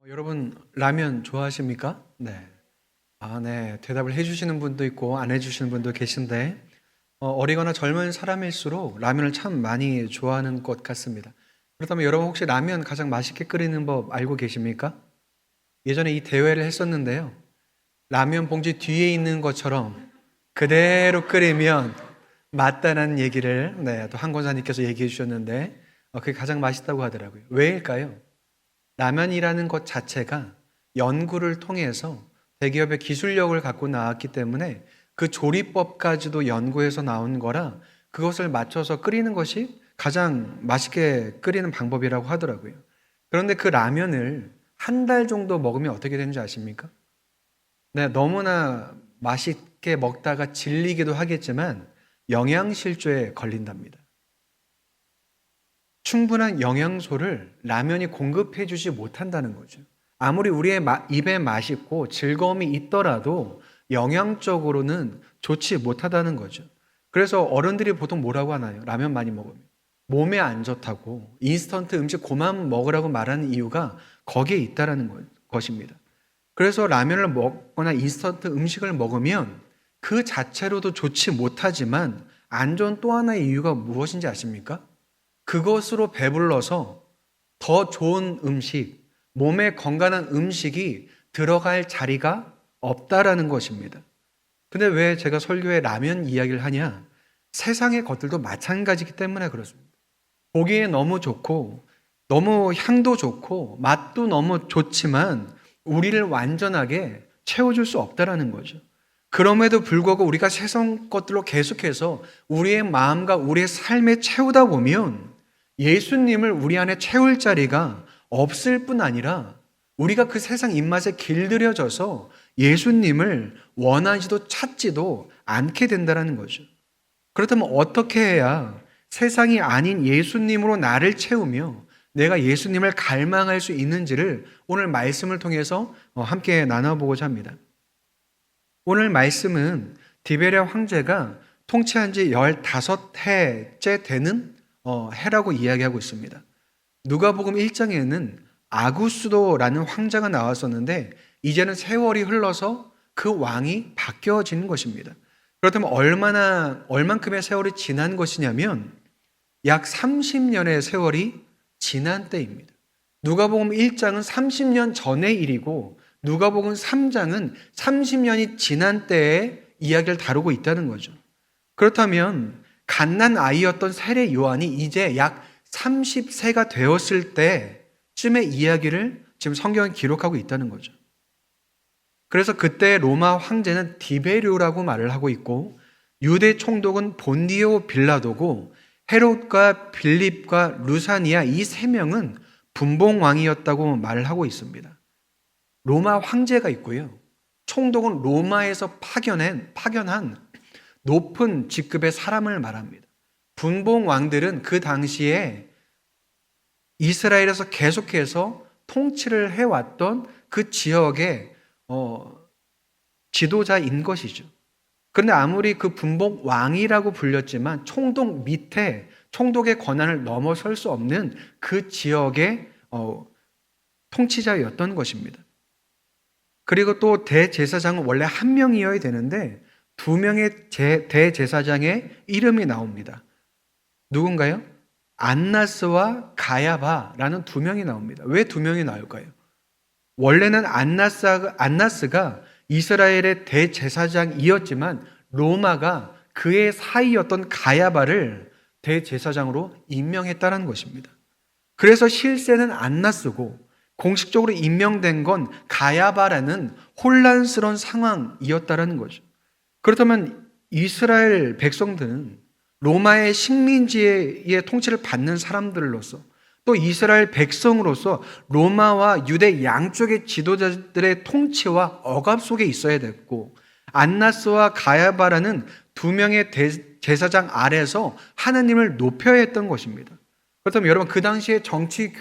여러분 라면 좋아하십니까? 네. 네. 대답을 해주시는 분도 있고 안 해주시는 분도 계신데 어리거나 젊은 사람일수록 라면을 참 많이 좋아하는 것 같습니다. 그렇다면 여러분 혹시 라면 가장 맛있게 끓이는 법 알고 계십니까? 예전에 이 대회를 했었는데요. 라면 봉지 뒤에 있는 것처럼 그대로 끓이면 맞다는 얘기를 또 한 권사님께서 얘기해 주셨는데 그게 가장 맛있다고 하더라고요. 왜일까요? 라면이라는 것 자체가 연구를 통해서 대기업의 기술력을 갖고 나왔기 때문에 그 조리법까지도 연구해서 나온 거라 그것을 맞춰서 끓이는 것이 가장 맛있게 끓이는 방법이라고 하더라고요. 그런데 그 라면을 한 달 정도 먹으면 어떻게 되는지 아십니까? 네, 너무나 맛있게 먹다가 질리기도 하겠지만 영양실조에 걸린답니다. 충분한 영양소를 라면이 공급해 주지 못한다는 거죠. 아무리 우리의 입에 맛있고 즐거움이 있더라도 영양적으로는 좋지 못하다는 거죠. 그래서 어른들이 보통 뭐라고 하나요? 라면 많이 먹으면. 몸에 안 좋다고 인스턴트 음식 그만 먹으라고 말하는 이유가 거기에 있다라는 것입니다. 그래서 라면을 먹거나 인스턴트 음식을 먹으면 그 자체로도 좋지 못하지만 안 좋은 또 하나의 이유가 무엇인지 아십니까? 그것으로 배불러서 더 좋은 음식, 몸에 건강한 음식이 들어갈 자리가 없다라는 것입니다. 근데 왜 제가 설교에 라면 이야기를 하냐? 세상의 것들도 마찬가지이기 때문에 그렇습니다. 보기에 너무 좋고, 너무 향도 좋고, 맛도 너무 좋지만, 우리를 완전하게 채워줄 수 없다라는 거죠. 그럼에도 불구하고 우리가 세상 것들로 계속해서 우리의 마음과 우리의 삶에 채우다 보면 예수님을 우리 안에 채울 자리가 없을 뿐 아니라 우리가 그 세상 입맛에 길들여져서 예수님을 원하지도 찾지도 않게 된다는 거죠. 그렇다면 어떻게 해야 세상이 아닌 예수님으로 나를 채우며 내가 예수님을 갈망할 수 있는지를 오늘 말씀을 통해서 함께 나눠보고자 합니다. 오늘 말씀은 디베랴 황제가 통치한 지 15해째 되는 해라고 이야기하고 있습니다. 누가복음 1장에는 아구스도라는 황제가 나왔었는데 이제는 세월이 흘러서 그 왕이 바뀌어지는 것입니다. 그렇다면 얼만큼의 세월이 지난 것이냐면 약 30년의 세월이 지난 때입니다. 누가복음 1장은 30년 전의 일이고 누가복음 3장은 30년이 지난 때의 이야기를 다루고 있다는 거죠. 그렇다면 갓난 아이였던 세례 요한이 이제 약 30세가 되었을 때쯤의 이야기를 지금 성경에 기록하고 있다는 거죠. 그래서 그때 로마 황제는 디베료라고 말을 하고 있고 유대 총독은 본디오 빌라도고 헤롯과 빌립과 루사니아 이 세 명은 분봉왕이었다고 말을 하고 있습니다. 로마 황제가 있고요. 총독은 로마에서 파견한 높은 직급의 사람을 말합니다. 분봉왕들은 그 당시에 이스라엘에서 계속해서 통치를 해왔던 그 지역의 지도자인 것이죠. 그런데 아무리 그 분봉왕이라고 불렸지만 총독 밑에 총독의 권한을 넘어설 수 없는 그 지역의 통치자였던 것입니다. 그리고 또 대제사장은 원래 한 명이어야 되는데 두 명의 대제사장의 이름이 나옵니다. 누군가요? 안나스와 가야바라는 두 명이 나옵니다. 왜 두 명이 나올까요? 원래는 안나스가 이스라엘의 대제사장이었지만 로마가 그의 사이였던 가야바를 대제사장으로 임명했다는 것입니다. 그래서 실세는 안나스고 공식적으로 임명된 건 가야바라는 혼란스러운 상황이었다는 거죠. 그렇다면 이스라엘 백성들은 로마의 식민지의 통치를 받는 사람들로서 또 이스라엘 백성으로서 로마와 유대 양쪽의 지도자들의 통치와 억압 속에 있어야 됐고 안나스와 가야바라는 두 명의 제사장 아래서 하나님을 높여야 했던 것입니다. 그렇다면 여러분 그 당시에 정치,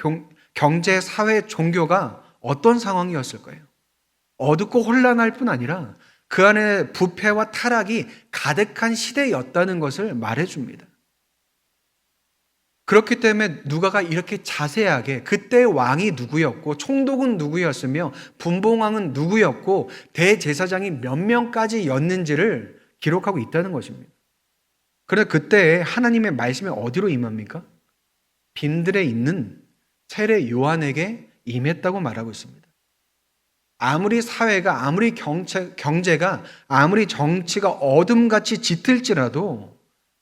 경제, 사회, 종교가 어떤 상황이었을까요? 어둡고 혼란할 뿐 아니라 그 안에 부패와 타락이 가득한 시대였다는 것을 말해줍니다. 그렇기 때문에 누가가 이렇게 자세하게 그때 왕이 누구였고 총독은 누구였으며 분봉왕은 누구였고 대제사장이 몇 명까지였는지를 기록하고 있다는 것입니다. 그런데 그때 하나님의 말씀이 어디로 임합니까? 빈들에 있는 세례 요한에게 임했다고 말하고 있습니다. 아무리 사회가, 아무리 경제가, 아무리 정치가 어둠같이 짙을지라도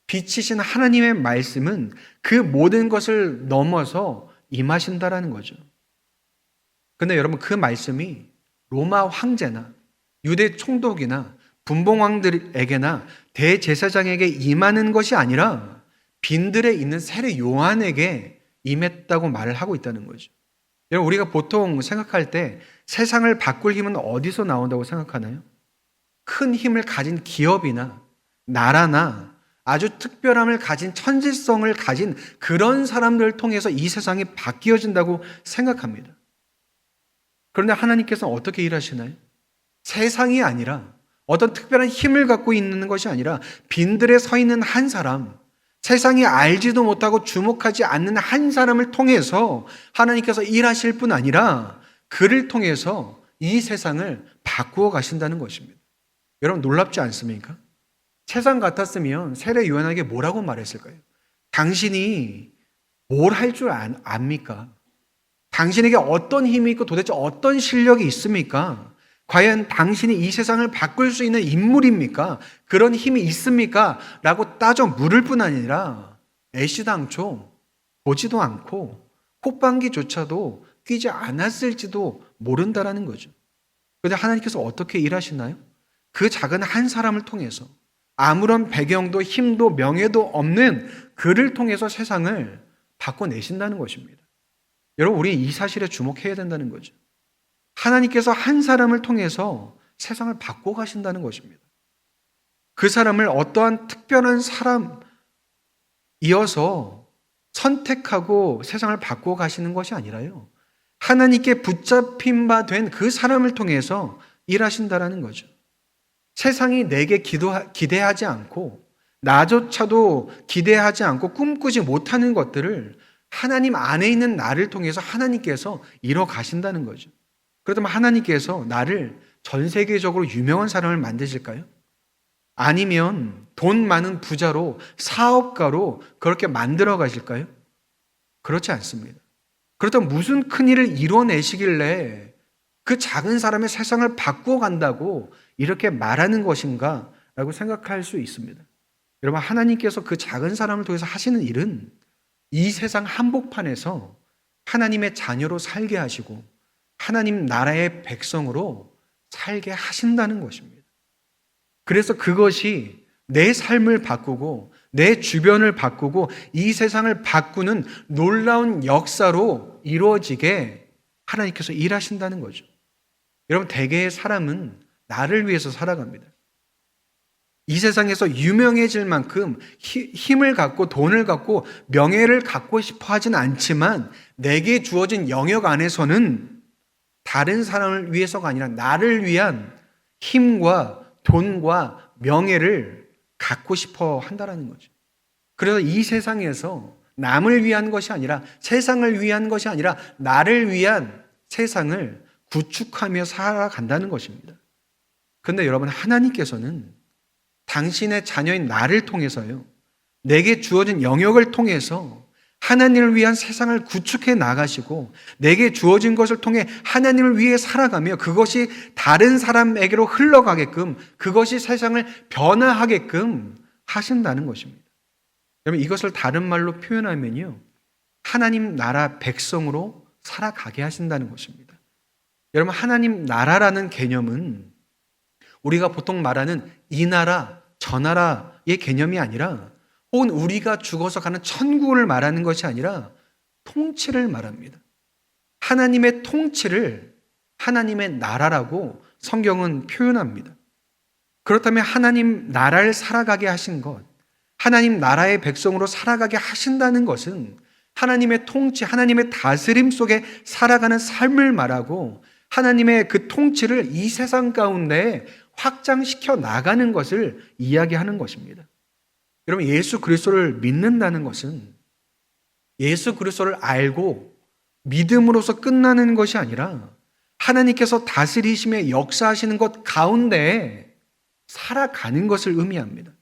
빛이신 하나님의 말씀은 그 모든 것을 넘어서 임하신다라는 거죠. 근데 여러분, 그 말씀이 로마 황제나 유대 총독이나 분봉왕들에게나 대제사장에게 임하는 것이 아니라 빈들에 있는 세례 요한에게 임했다고 말을 하고 있다는 거죠. 여러분, 우리가 보통 생각할 때 세상을 바꿀 힘은 어디서 나온다고 생각하나요? 큰 힘을 가진 기업이나 나라나 아주 특별함을 가진 천지성을 가진 그런 사람들을 통해서 이 세상이 바뀌어진다고 생각합니다. 그런데 하나님께서는 어떻게 일하시나요? 세상이 아니라 어떤 특별한 힘을 갖고 있는 것이 아니라 빈들에 서 있는 한 사람, 세상이 알지도 못하고 주목하지 않는 한 사람을 통해서 하나님께서 일하실 뿐 아니라 그를 통해서 이 세상을 바꾸어 가신다는 것입니다. 여러분, 놀랍지 않습니까? 세상 같았으면 세례 요한에게 뭐라고 말했을까요? 당신이 뭘 할 줄 압니까? 당신에게 어떤 힘이 있고 도대체 어떤 실력이 있습니까? 과연 당신이 이 세상을 바꿀 수 있는 인물입니까? 그런 힘이 있습니까? 라고 따져 물을 뿐 아니라 애시당초 보지도 않고 콧방귀조차도 뀌지 않았을지도 모른다라는 거죠. 그런데 하나님께서 어떻게 일하시나요? 그 작은 한 사람을 통해서 아무런 배경도 힘도 명예도 없는 그를 통해서 세상을 바꿔내신다는 것입니다. 여러분, 우리 이 사실에 주목해야 된다는 거죠. 하나님께서 한 사람을 통해서 세상을 바꿔 가신다는 것입니다. 그 사람을 어떠한 특별한 사람이어서 선택하고 세상을 바꿔 가시는 것이 아니라요, 하나님께 붙잡힌 바 된 그 사람을 통해서 일하신다라는 거죠. 세상이 내게 기대하지 않고 나조차도 기대하지 않고 꿈꾸지 못하는 것들을 하나님 안에 있는 나를 통해서 하나님께서 이뤄 가신다는 거죠. 그렇다면 하나님께서 나를 전 세계적으로 유명한 사람을 만드실까요? 아니면 돈 많은 부자로, 사업가로 그렇게 만들어 가실까요? 그렇지 않습니다. 그렇다면 무슨 큰일을 이뤄내시길래 그 작은 사람의 세상을 바꾸어 간다고 이렇게 말하는 것인가? 라고 생각할 수 있습니다. 여러분, 하나님께서 그 작은 사람을 통해서 하시는 일은 이 세상 한복판에서 하나님의 자녀로 살게 하시고 하나님 나라의 백성으로 살게 하신다는 것입니다. 그래서 그것이 내 삶을 바꾸고 내 주변을 바꾸고 이 세상을 바꾸는 놀라운 역사로 이루어지게 하나님께서 일하신다는 거죠. 여러분, 대개의 사람은 나를 위해서 살아갑니다. 이 세상에서 유명해질 만큼 힘을 갖고 돈을 갖고 명예를 갖고 싶어 하진 않지만 내게 주어진 영역 안에서는 다른 사람을 위해서가 아니라 나를 위한 힘과 돈과 명예를 갖고 싶어 한다는 거죠. 그래서 이 세상에서 남을 위한 것이 아니라 세상을 위한 것이 아니라 나를 위한 세상을 구축하며 살아간다는 것입니다. 그런데 여러분, 하나님께서는 당신의 자녀인 나를 통해서요, 내게 주어진 영역을 통해서 하나님을 위한 세상을 구축해 나가시고 내게 주어진 것을 통해 하나님을 위해 살아가며 그것이 다른 사람에게로 흘러가게끔, 그것이 세상을 변화하게끔 하신다는 것입니다. 여러분, 이것을 다른 말로 표현하면요, 하나님 나라 백성으로 살아가게 하신다는 것입니다. 여러분, 하나님 나라라는 개념은 우리가 보통 말하는 이 나라, 저 나라의 개념이 아니라, 혹은 우리가 죽어서 가는 천국을 말하는 것이 아니라 통치를 말합니다. 하나님의 통치를 하나님의 나라라고 성경은 표현합니다. 그렇다면 하나님 나라를 살아가게 하신 것, 하나님 나라의 백성으로 살아가게 하신다는 것은 하나님의 통치, 하나님의 다스림 속에 살아가는 삶을 말하고 하나님의 그 통치를 이 세상 가운데 확장시켜 나가는 것을 이야기하는 것입니다. 여러분, 예수 그리스도를 믿는다는 것은 예수 그리스도를 알고 믿음으로써 끝나는 것이 아니라 하나님께서 다스리시며 역사하시는 것 가운데 살아가는 것을 의미합니다.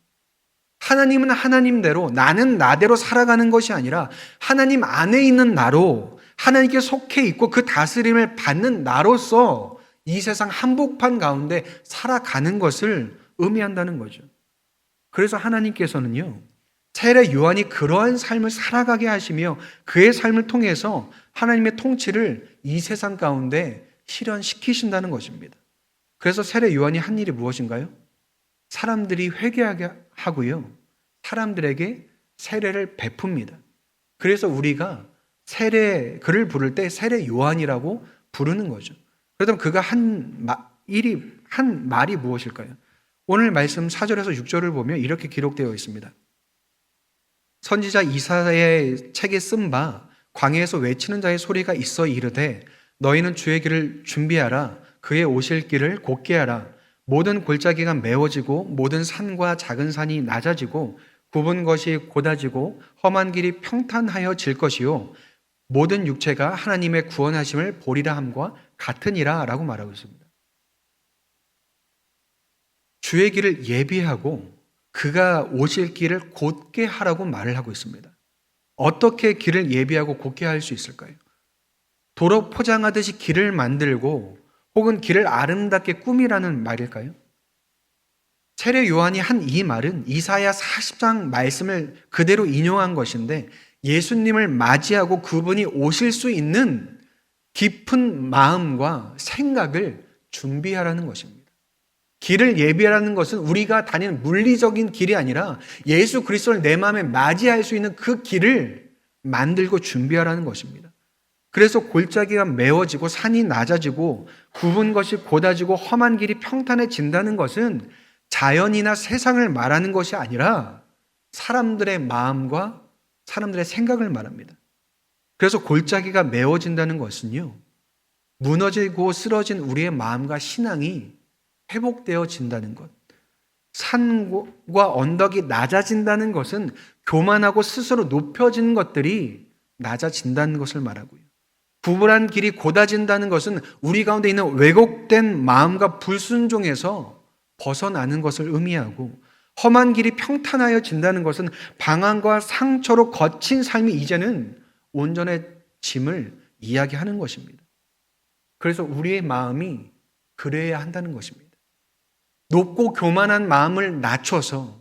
하나님은 하나님대로, 나는 나대로 살아가는 것이 아니라 하나님 안에 있는 나로, 하나님께 속해 있고 그 다스림을 받는 나로서 이 세상 한복판 가운데 살아가는 것을 의미한다는 거죠. 그래서 하나님께서는요, 세례 요한이 그러한 삶을 살아가게 하시며 그의 삶을 통해서 하나님의 통치를 이 세상 가운데 실현시키신다는 것입니다. 그래서 세례 요한이 한 일이 무엇인가요? 사람들이 회개하게 하고요, 사람들에게 세례를 베풉니다. 그래서 우리가 그를 부를 때 세례 요한이라고 부르는 거죠. 그렇다면 그가 한 말이 무엇일까요? 오늘 말씀 4절에서 6절을 보면 이렇게 기록되어 있습니다. 선지자 이사야의 책에 쓴 바 광야에서 외치는 자의 소리가 있어 이르되 너희는 주의 길을 준비하라. 그의 오실 길을 곧게 하라. 모든 골짜기가 메워지고 모든 산과 작은 산이 낮아지고 굽은 것이 곧아지고 험한 길이 평탄하여질 것이요 모든 육체가 하나님의 구원하심을 보리라 함과 같으니라 라고 말하고 있습니다. 주의 길을 예비하고 그가 오실 길을 곧게 하라고 말을 하고 있습니다. 어떻게 길을 예비하고 곧게 할 수 있을까요? 도로 포장하듯이 길을 만들고 혹은 길을 아름답게 꾸미라는 말일까요? 세례 요한이 한 이 말은 이사야 40장 말씀을 그대로 인용한 것인데 예수님을 맞이하고 그분이 오실 수 있는 깊은 마음과 생각을 준비하라는 것입니다. 길을 예비하라는 것은 우리가 다니는 물리적인 길이 아니라 예수 그리스도를 내 마음에 맞이할 수 있는 그 길을 만들고 준비하라는 것입니다. 그래서 골짜기가 메워지고 산이 낮아지고 굽은 것이 곧아지고 험한 길이 평탄해진다는 것은 자연이나 세상을 말하는 것이 아니라 사람들의 마음과 사람들의 생각을 말합니다. 그래서 골짜기가 메워진다는 것은요, 무너지고 쓰러진 우리의 마음과 신앙이 회복되어진다는 것. 산과 언덕이 낮아진다는 것은 교만하고 스스로 높여진 것들이 낮아진다는 것을 말하고요. 부불한 길이 곧아진다는 것은 우리 가운데 있는 왜곡된 마음과 불순종에서 벗어나는 것을 의미하고, 험한 길이 평탄하여진다는 것은 방황과 상처로 거친 삶이 이제는 온전해짐을 이야기하는 것입니다. 그래서 우리의 마음이 그래야 한다는 것입니다. 높고 교만한 마음을 낮춰서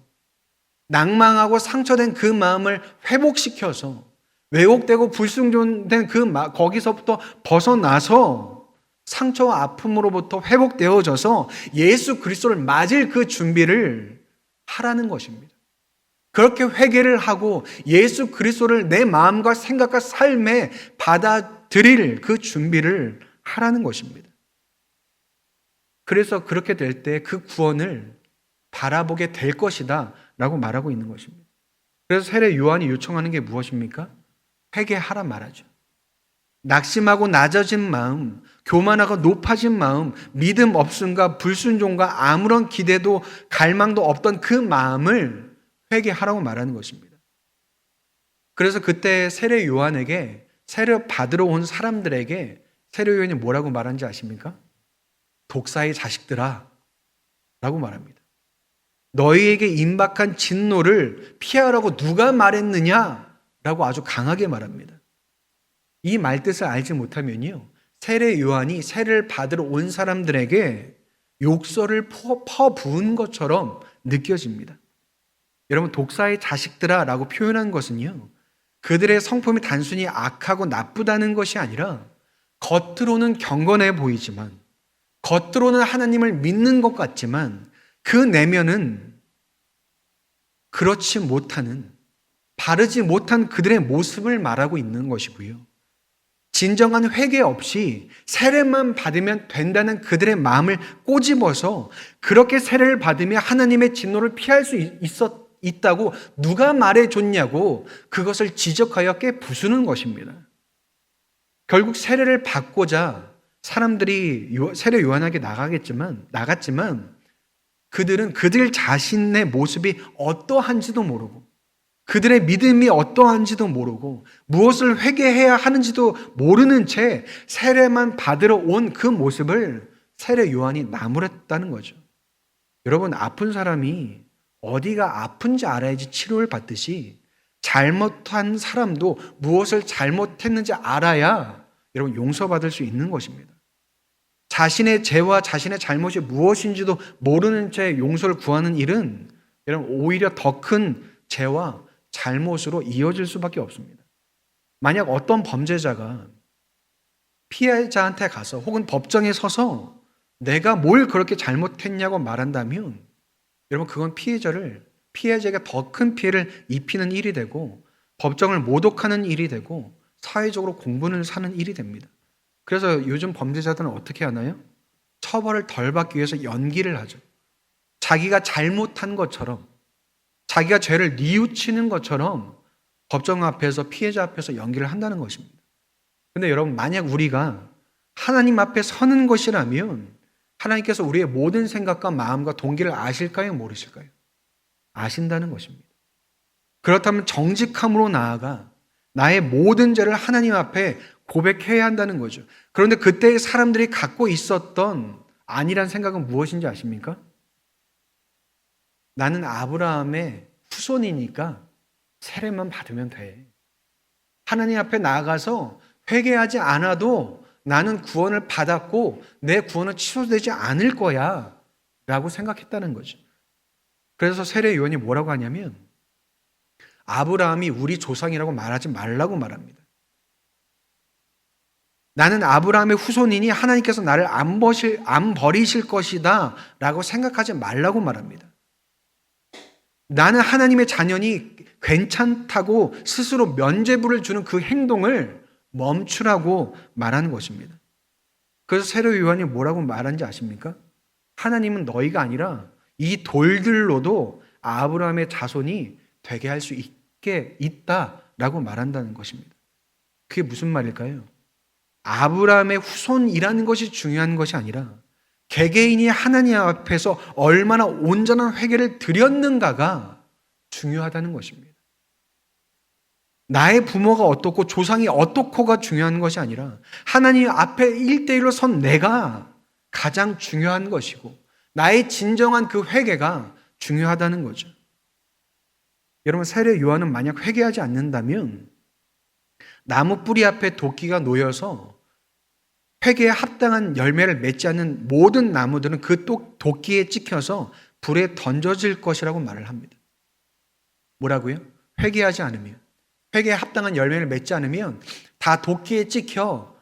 낭망하고 상처된 그 마음을 회복시켜서 왜곡되고 불순종된 거기서부터 벗어나서 상처와 아픔으로부터 회복되어져서 예수 그리스도를 맞을 그 준비를 하라는 것입니다. 그렇게 회개를 하고 예수 그리스도를 내 마음과 생각과 삶에 받아들일 그 준비를 하라는 것입니다. 그래서 그렇게 될 때 그 구원을 바라보게 될 것이다 라고 말하고 있는 것입니다. 그래서 세례 요한이 요청하는 게 무엇입니까? 회개하라 말하죠. 낙심하고 낮아진 마음, 교만하고 높아진 마음, 믿음 없음과 불순종과 아무런 기대도 갈망도 없던 그 마음을 회개하라고 말하는 것입니다. 그래서 그때 세례 요한에게, 세례 받으러 온 사람들에게 세례 요한이 뭐라고 말하는지 아십니까? 독사의 자식들아 라고 말합니다. 너희에게 임박한 진노를 피하라고 누가 말했느냐 라고 아주 강하게 말합니다. 이 말뜻을 알지 못하면요, 세례 요한이 세례를 받으러 온 사람들에게 욕설을 퍼부은 것처럼 느껴집니다. 여러분, 독사의 자식들아 라고 표현한 것은요, 그들의 성품이 단순히 악하고 나쁘다는 것이 아니라 겉으로는 경건해 보이지만, 겉으로는 하나님을 믿는 것 같지만 그 내면은 그렇지 못하는, 바르지 못한 그들의 모습을 말하고 있는 것이고요. 진정한 회개 없이 세례만 받으면 된다는 그들의 마음을 꼬집어서 그렇게 세례를 받으며 하나님의 진노를 피할 수 있다고 누가 말해줬냐고 그것을 지적하여 깨부수는 것입니다. 결국 세례를 받고자 사람들이 세례 요한에게 나갔지만 그들은 그들 자신의 모습이 어떠한지도 모르고 그들의 믿음이 어떠한지도 모르고 무엇을 회개해야 하는지도 모르는 채 세례만 받으러 온 그 모습을 세례 요한이 나무랬다는 거죠. 여러분, 아픈 사람이 어디가 아픈지 알아야지 치료를 받듯이 잘못한 사람도 무엇을 잘못했는지 알아야 여러분 용서받을 수 있는 것입니다. 자신의 죄와 자신의 잘못이 무엇인지도 모르는 채 용서를 구하는 일은 여러분 오히려 더 큰 죄와 잘못으로 이어질 수밖에 없습니다. 만약 어떤 범죄자가 피해자한테 가서 혹은 법정에 서서 내가 뭘 그렇게 잘못했냐고 말한다면 여러분 그건 피해자에게 더 큰 피해를 입히는 일이 되고 법정을 모독하는 일이 되고 사회적으로 공분을 사는 일이 됩니다. 그래서 요즘 범죄자들은 어떻게 하나요? 처벌을 덜 받기 위해서 연기를 하죠. 자기가 잘못한 것처럼, 자기가 죄를 뉘우치는 것처럼 법정 앞에서, 피해자 앞에서 연기를 한다는 것입니다. 근데 여러분, 만약 우리가 하나님 앞에 서는 것이라면 하나님께서 우리의 모든 생각과 마음과 동기를 아실까요? 모르실까요? 아신다는 것입니다. 그렇다면 정직함으로 나아가 나의 모든 죄를 하나님 앞에 고백해야 한다는 거죠. 그런데 그때 사람들이 갖고 있었던 아니란 생각은 무엇인지 아십니까? 나는 아브라함의 후손이니까 세례만 받으면 돼. 하나님 앞에 나아가서 회개하지 않아도 나는 구원을 받았고 내 구원은 취소되지 않을 거야 라고 생각했다는 거죠. 그래서 세례 요한이 뭐라고 하냐면 아브라함이 우리 조상이라고 말하지 말라고 말합니다. 나는 아브라함의 후손이니 하나님께서 나를 안 버리실 것이다 라고 생각하지 말라고 말합니다. 나는 하나님의 자녀니 괜찮다고 스스로 면죄부를 주는 그 행동을 멈추라고 말하는 것입니다. 그래서 세례 요한이 뭐라고 말하는지 아십니까? 하나님은 너희가 아니라 이 돌들로도 아브라함의 자손이 되게 할 수 있게 있다라고 말한다는 것입니다. 그게 무슨 말일까요? 아브라함의 후손이라는 것이 중요한 것이 아니라 개개인이 하나님 앞에서 얼마나 온전한 회개를 드렸는가가 중요하다는 것입니다. 나의 부모가 어떻고 조상이 어떻고가 중요한 것이 아니라 하나님 앞에 1대1로 선 내가 가장 중요한 것이고 나의 진정한 그 회개가 중요하다는 거죠. 여러분, 세례 요한은 만약 회개하지 않는다면 나무 뿌리 앞에 도끼가 놓여서 회개에 합당한 열매를 맺지 않는 모든 나무들은 그 도끼에 찍혀서 불에 던져질 것이라고 말을 합니다. 뭐라고요? 회개하지 않으면, 회개에 합당한 열매를 맺지 않으면 다 도끼에 찍혀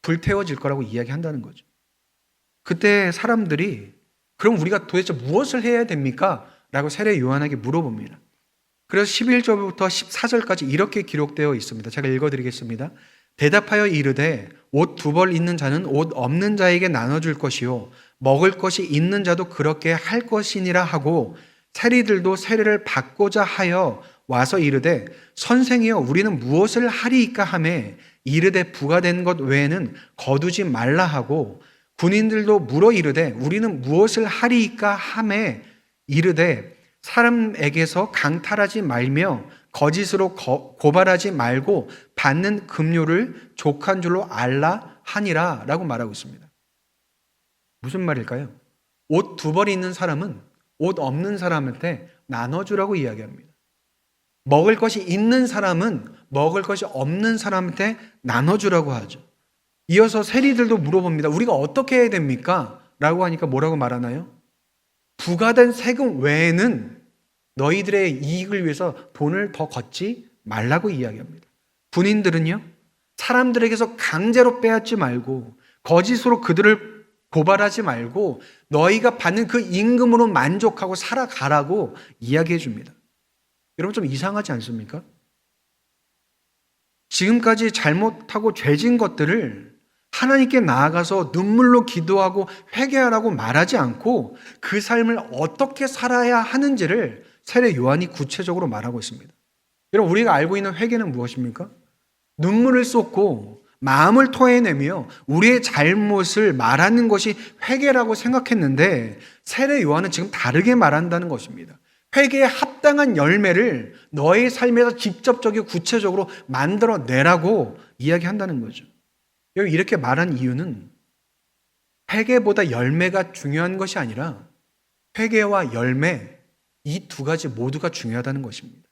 불태워질 거라고 이야기한다는 거죠. 그때 사람들이 그럼 우리가 도대체 무엇을 해야 됩니까? 라고 세례 요한에게 물어봅니다. 그래서 11절부터 14절까지 이렇게 기록되어 있습니다. 제가 읽어드리겠습니다. 대답하여 이르되 옷 2벌 있는 자는 옷 없는 자에게 나눠줄 것이요 먹을 것이 있는 자도 그렇게 할 것이니라 하고 세리들도 세례를 받고자 하여 와서 이르되 선생이여 우리는 무엇을 하리이까 하매 이르되 부과된 것 외에는 거두지 말라 하고 군인들도 물어 이르되 우리는 무엇을 하리이까 하매 이르되 사람에게서 강탈하지 말며 거짓으로 고발하지 말고 받는 급료를 족한 줄로 알라 하니라 라고 말하고 있습니다. 무슨 말일까요? 옷 2벌이 있는 사람은 옷 없는 사람한테 나눠주라고 이야기합니다. 먹을 것이 있는 사람은 먹을 것이 없는 사람한테 나눠주라고 하죠. 이어서 세리들도 물어봅니다. 우리가 어떻게 해야 됩니까? 라고 하니까 뭐라고 말하나요? 부과된 세금 외에는 너희들의 이익을 위해서 돈을 더 걷지 말라고 이야기합니다. 군인들은요, 사람들에게서 강제로 빼앗지 말고 거짓으로 그들을 고발하지 말고 너희가 받는 그 임금으로 만족하고 살아가라고 이야기해 줍니다. 여러분 좀 이상하지 않습니까? 지금까지 잘못하고 죄진 것들을 하나님께 나아가서 눈물로 기도하고 회개하라고 말하지 않고 그 삶을 어떻게 살아야 하는지를 세례 요한이 구체적으로 말하고 있습니다. 여러분, 우리가 알고 있는 회개는 무엇입니까? 눈물을 쏟고 마음을 토해내며 우리의 잘못을 말하는 것이 회개라고 생각했는데 세례 요한은 지금 다르게 말한다는 것입니다. 회개에 합당한 열매를 너의 삶에서 직접적이고 구체적으로 만들어내라고 이야기한다는 거죠. 여기 이렇게 말한 이유는 회개보다 열매가 중요한 것이 아니라 회개와 열매, 이 두 가지 모두가 중요하다는 것입니다.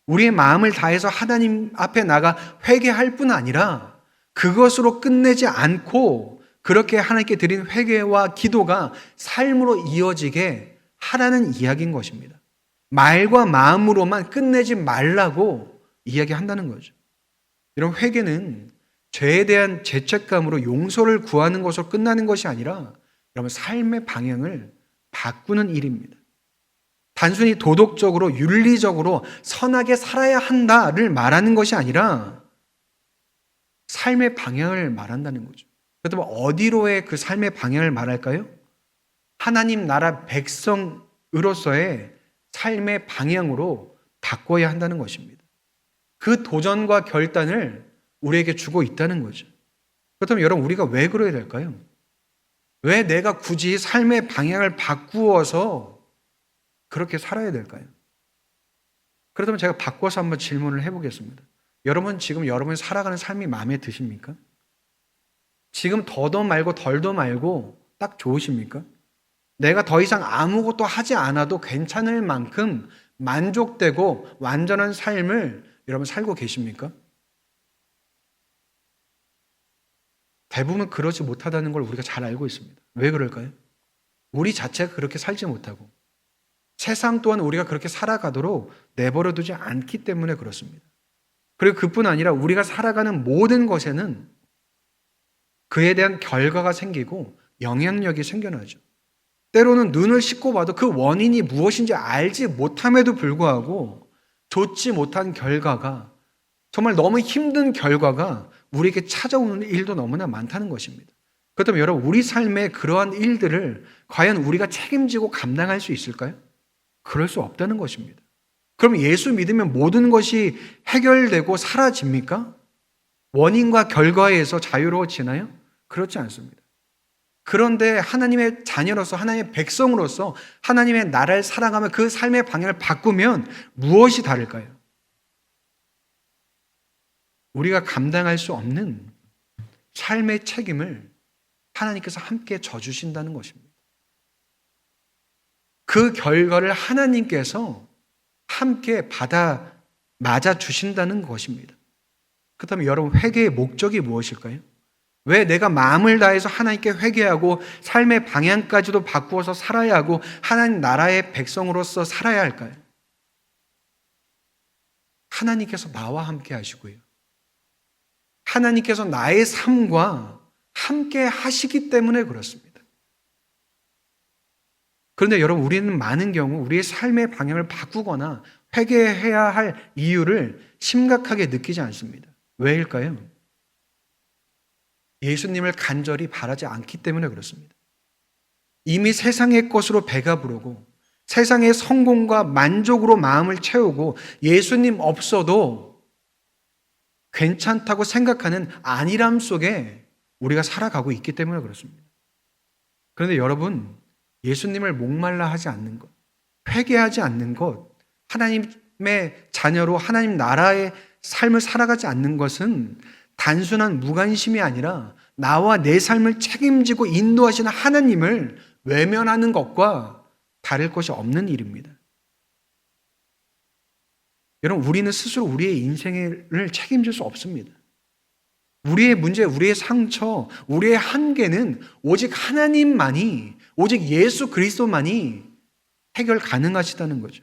우리의 마음을 다해서 하나님 앞에 나가 회개할 뿐 아니라 그것으로 끝내지 않고 그렇게 하나님께 드린 회개와 기도가 삶으로 이어지게 하라는 이야기인 것입니다. 말과 마음으로만 끝내지 말라고 이야기한다는 거죠. 이런 회개는 죄에 대한 죄책감으로 용서를 구하는 것으로 끝나는 것이 아니라 여러분 삶의 방향을 바꾸는 일입니다. 단순히 도덕적으로 윤리적으로 선하게 살아야 한다를 말하는 것이 아니라 삶의 방향을 말한다는 거죠. 그렇다면 어디로의 그 삶의 방향을 말할까요? 하나님 나라 백성으로서의 삶의 방향으로 바꿔야 한다는 것입니다. 그 도전과 결단을 우리에게 주고 있다는 거죠. 그렇다면 여러분 우리가 왜 그래야 될까요? 왜 내가 굳이 삶의 방향을 바꾸어서 그렇게 살아야 될까요? 그렇다면 제가 바꿔서 한번 질문을 해보겠습니다. 여러분 지금 여러분이 살아가는 삶이 마음에 드십니까? 지금 더도 말고 덜도 말고 딱 좋으십니까? 내가 더 이상 아무것도 하지 않아도 괜찮을 만큼 만족되고 완전한 삶을 여러분 살고 계십니까? 대부분 그러지 못하다는 걸 우리가 잘 알고 있습니다. 왜 그럴까요? 우리 자체가 그렇게 살지 못하고 세상 또한 우리가 그렇게 살아가도록 내버려두지 않기 때문에 그렇습니다. 그리고 그뿐 아니라 우리가 살아가는 모든 것에는 그에 대한 결과가 생기고 영향력이 생겨나죠. 때로는 눈을 씻고 봐도 그 원인이 무엇인지 알지 못함에도 불구하고 좋지 못한 결과가, 정말 너무 힘든 결과가 우리에게 찾아오는 일도 너무나 많다는 것입니다. 그렇다면 여러분 우리 삶의 그러한 일들을 과연 우리가 책임지고 감당할 수 있을까요? 그럴 수 없다는 것입니다. 그럼 예수 믿으면 모든 것이 해결되고 사라집니까? 원인과 결과에서 자유로워지나요? 그렇지 않습니다. 그런데 하나님의 자녀로서 하나님의 백성으로서 하나님의 나라를 살아가며 그 삶의 방향을 바꾸면 무엇이 다를까요? 우리가 감당할 수 없는 삶의 책임을 하나님께서 함께 져주신다는 것입니다. 그 결과를 하나님께서 함께 맞아 주신다는 것입니다. 그렇다면 여러분 회개의 목적이 무엇일까요? 왜 내가 마음을 다해서 하나님께 회개하고 삶의 방향까지도 바꾸어서 살아야 하고 하나님 나라의 백성으로서 살아야 할까요? 하나님께서 나와 함께 하시고요. 하나님께서 나의 삶과 함께 하시기 때문에 그렇습니다. 그런데 여러분 우리는 많은 경우 우리의 삶의 방향을 바꾸거나 회개해야 할 이유를 심각하게 느끼지 않습니다. 왜일까요? 예수님을 간절히 바라지 않기 때문에 그렇습니다. 이미 세상의 것으로 배가 부르고 세상의 성공과 만족으로 마음을 채우고 예수님 없어도 괜찮다고 생각하는 안일함 속에 우리가 살아가고 있기 때문에 그렇습니다. 그런데 여러분, 예수님을 목말라 하지 않는 것, 회개하지 않는 것, 하나님의 자녀로 하나님 나라의 삶을 살아가지 않는 것은 단순한 무관심이 아니라 나와 내 삶을 책임지고 인도하시는 하나님을 외면하는 것과 다를 것이 없는 일입니다. 여러분, 우리는 스스로 우리의 인생을 책임질 수 없습니다. 우리의 문제, 우리의 상처, 우리의 한계는 오직 하나님만이, 오직 예수 그리스도만이 해결 가능하시다는 거죠.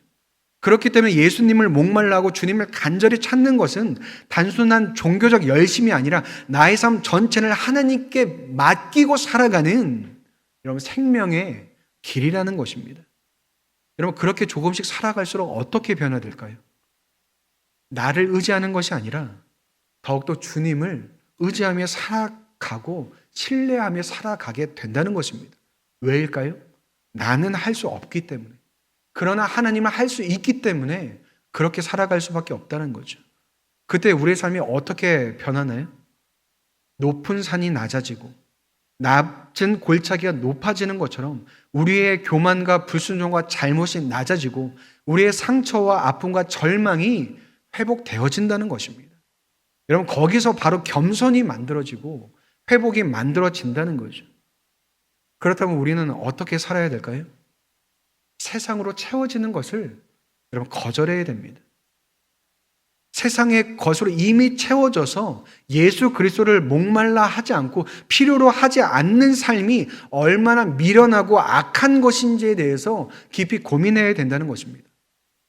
그렇기 때문에 예수님을 목말라하고 주님을 간절히 찾는 것은 단순한 종교적 열심이 아니라 나의 삶 전체를 하나님께 맡기고 살아가는 여러분 생명의 길이라는 것입니다. 여러분 그렇게 조금씩 살아갈수록 어떻게 변화될까요? 나를 의지하는 것이 아니라 더욱더 주님을 의지하며 살아가고 신뢰하며 살아가게 된다는 것입니다. 왜일까요? 나는 할 수 없기 때문에. 그러나 하나님은 할 수 있기 때문에 그렇게 살아갈 수밖에 없다는 거죠. 그때 우리의 삶이 어떻게 변하나요? 높은 산이 낮아지고 낮은 골짜기가 높아지는 것처럼 우리의 교만과 불순종과 잘못이 낮아지고 우리의 상처와 아픔과 절망이 회복되어진다는 것입니다. 여러분, 거기서 바로 겸손이 만들어지고 회복이 만들어진다는 거죠. 그렇다면 우리는 어떻게 살아야 될까요? 세상으로 채워지는 것을 여러분 거절해야 됩니다. 세상의 것으로 이미 채워져서 예수 그리스도를 목말라 하지 않고 필요로 하지 않는 삶이 얼마나 미련하고 악한 것인지에 대해서 깊이 고민해야 된다는 것입니다.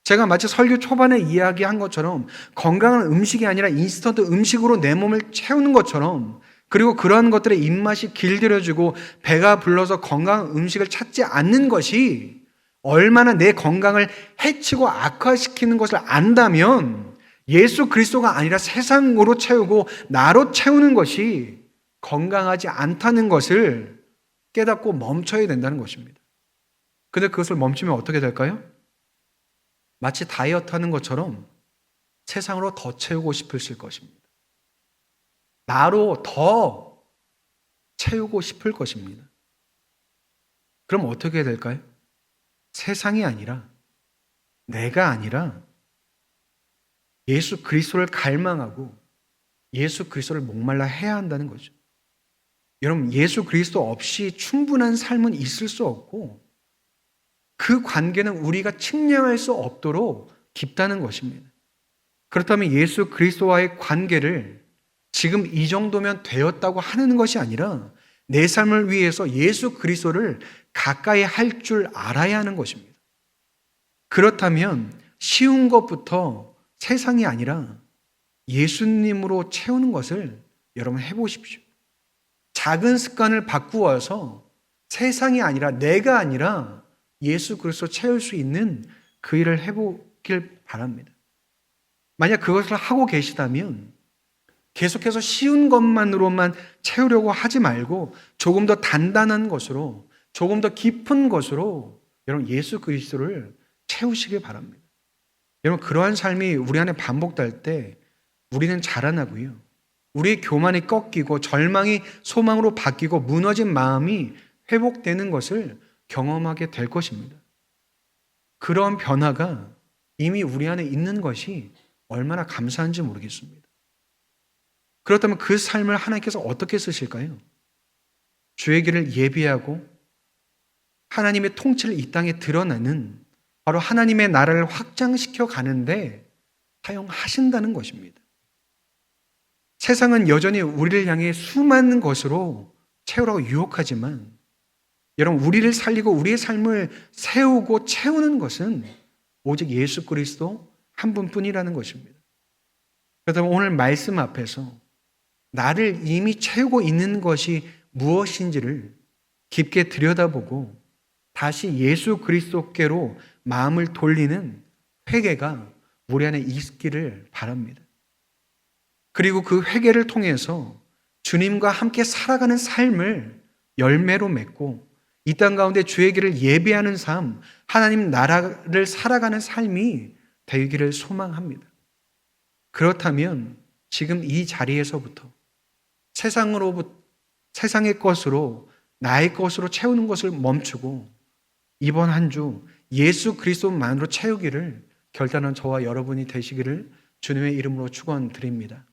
제가 마치 설교 초반에 이야기한 것처럼 건강한 음식이 아니라 인스턴트 음식으로 내 몸을 채우는 것처럼, 그리고 그러한 것들의 입맛이 길들여지고 배가 불러서 건강한 음식을 찾지 않는 것이 얼마나 내 건강을 해치고 악화시키는 것을 안다면 예수 그리스도가 아니라 세상으로 채우고 나로 채우는 것이 건강하지 않다는 것을 깨닫고 멈춰야 된다는 것입니다. 근데 그것을 멈추면 어떻게 될까요? 마치 다이어트 하는 것처럼 세상으로 더 채우고 싶으실 것입니다. 나로 더 채우고 싶을 것입니다. 그럼 어떻게 해야 될까요? 세상이 아니라, 내가 아니라 예수 그리스도를 갈망하고 예수 그리스도를 목말라 해야 한다는 거죠. 여러분, 예수 그리스도 없이 충분한 삶은 있을 수 없고 그 관계는 우리가 측량할 수 없도록 깊다는 것입니다. 그렇다면 예수 그리스도와의 관계를 지금 이 정도면 되었다고 하는 것이 아니라 내 삶을 위해서 예수 그리스도를 가까이 할 줄 알아야 하는 것입니다. 그렇다면 쉬운 것부터 세상이 아니라 예수님으로 채우는 것을 여러분 해보십시오. 작은 습관을 바꾸어서 세상이 아니라, 내가 아니라 예수 그리스도 채울 수 있는 그 일을 해보길 바랍니다. 만약 그것을 하고 계시다면 계속해서 쉬운 것만으로만 채우려고 하지 말고 조금 더 단단한 것으로, 조금 더 깊은 것으로 여러분 예수 그리스도를 채우시길 바랍니다. 여러분, 그러한 삶이 우리 안에 반복될 때 우리는 자라나고요, 우리의 교만이 꺾이고 절망이 소망으로 바뀌고 무너진 마음이 회복되는 것을 경험하게 될 것입니다. 그런 변화가 이미 우리 안에 있는 것이 얼마나 감사한지 모르겠습니다. 그렇다면 그 삶을 하나님께서 어떻게 쓰실까요? 주의 길을 예비하고 하나님의 통치를 이 땅에 드러내는, 바로 하나님의 나라를 확장시켜 가는데 사용하신다는 것입니다. 세상은 여전히 우리를 향해 수많은 것으로 채우라고 유혹하지만 여러분, 우리를 살리고 우리의 삶을 세우고 채우는 것은 오직 예수 그리스도 한 분뿐이라는 것입니다. 그렇다면 오늘 말씀 앞에서 나를 이미 채우고 있는 것이 무엇인지를 깊게 들여다보고 다시 예수 그리스도께로 마음을 돌리는 회개가 우리 안에 있기를 바랍니다. 그리고 그 회개를 통해서 주님과 함께 살아가는 삶을 열매로 맺고 이 땅 가운데 주의 길을 예배하는 삶, 하나님 나라를 살아가는 삶이 되기를 소망합니다. 그렇다면 지금 이 자리에서부터 세상의 것으로, 나의 것으로 채우는 것을 멈추고 이번 한 주 예수 그리스도만으로 채우기를 결단한 저와 여러분이 되시기를 주님의 이름으로 축원드립니다.